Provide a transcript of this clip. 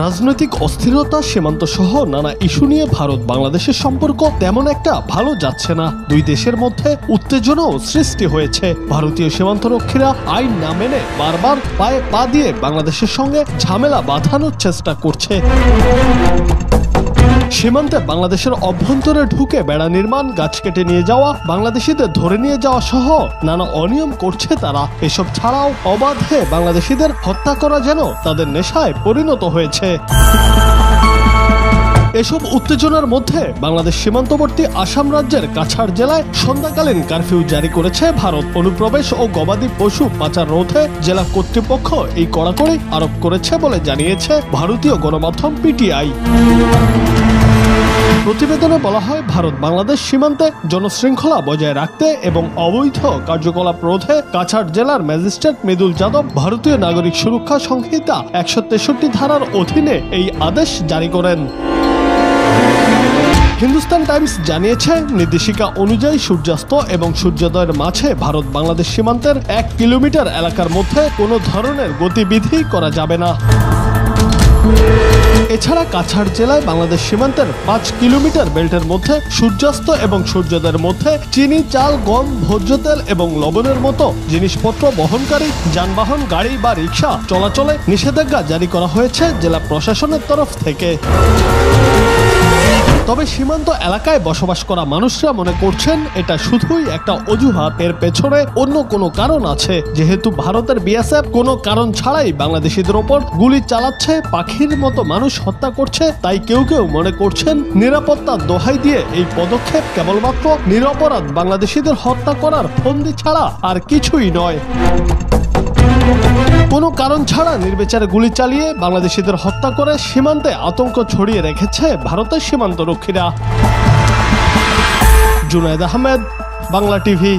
রাজনৈতিক অস্থিরতা, সীমান্ত সহ নানা ইস্যু নিয়ে ভারত বাংলাদেশের সম্পর্ক তেমন একটা ভালো যাচ্ছে না। দুই দেশের মধ্যে উত্তেজনাও সৃষ্টি হয়েছে। ভারতীয় সীমান্তরক্ষীরা আইন না মেনে বারবার পায়ে পা দিয়ে বাংলাদেশের সঙ্গে ঝামেলা বাঁধানোর চেষ্টা করছে। সীমান্তে বাংলাদেশের অভ্যন্তরে ঢুকে বেড়া নির্মাণ, গাছ কেটে নিয়ে যাওয়া, বাংলাদেশিদের ধরে নিয়ে যাওয়া সহ নানা অনিয়ম করছে তারা। এসব ছাড়াও অবাধে বাংলাদেশিদের হত্যা করা যেন তাদের নেশায় পরিণত হয়েছে। এসব উত্তেজনার মধ্যে বাংলাদেশ সীমান্তবর্তী আসাম রাজ্যের কাছাড় জেলায় সন্ধ্যাকালীন কারফিউ জারি করেছে ভারত। অনুপ্রবেশ ও গবাদি পশু পাচার রোধে জেলা কর্তৃপক্ষ এই কড়াকড়ি আরোপ করেছে বলে জানিয়েছে ভারতীয় গণমাধ্যম পিটিআই। প্রতিবেদনে বলা হয়, ভারত বাংলাদেশ সীমান্তে জনশৃঙ্খলা বজায় রাখতে এবং অবৈধ কার্যকলাপ রোধে কাছাড় জেলার ম্যাজিস্ট্রেট মৃদুল যাদব ভারতীয় নাগরিক সুরক্ষা সংহিতা ১৬৩ ধারার অধীনে এই আদেশ জারি করেন। হিন্দুস্তান টাইমস জানিয়েছে, নির্দেশিকা অনুযায়ী সূর্যাস্ত এবং সূর্যোদয়ের মাঝে ভারত বাংলাদেশ সীমান্তের ১ কিলোমিটার এলাকার মধ্যে কোনো ধরনের গতিবিধি করা যাবে না। এছাড়া কাছাড় জেলায় বাংলাদেশ সীমান্তের ৫ কিলোমিটার বেল্টের মধ্যে সূর্যাস্ত এবং সূর্যোদয়ের মধ্যে চিনি, চাল, গম, ভোজ্য তেল এবং লবণের মতো জিনিসপত্র বহনকারী যানবাহন, গাড়ি বা রিক্সা চলাচলে নিষেধাজ্ঞা জারি করা হয়েছে জেলা প্রশাসনের তরফ থেকে। তবে সীমান্ত এলাকায় বসবাস করা মানুষরা মনে করছেন এটা শুধুই একটা অজুহাত। এর পেছনে অন্য কোনো কারণ আছে। যেহেতু ভারতের বিএসএফ কোনো কারণ ছাড়াই বাংলাদেশিদের ওপর গুলি চালাচ্ছে, পাখির মতো মানুষ হত্যা করছে, তাই কেউ কেউ মনে করছেন নিরাপত্তার দোহাই দিয়ে এই পদক্ষেপ কেবলমাত্র নিরপরাধ বাংলাদেশিদের হত্যা করার ফন্দি ছাড়া আর কিছুই নয়। কোনো কারণ ছাড়া নির্বিচারে গুলি চালিয়ে বাংলাদেশিদের হত্যা করে সীমান্তে আতঙ্ক ছড়িয়ে রেখেছে ভারতের সীমান্তরক্ষীরা। জুনায়েদ আহমেদ, বাংলা টিভি।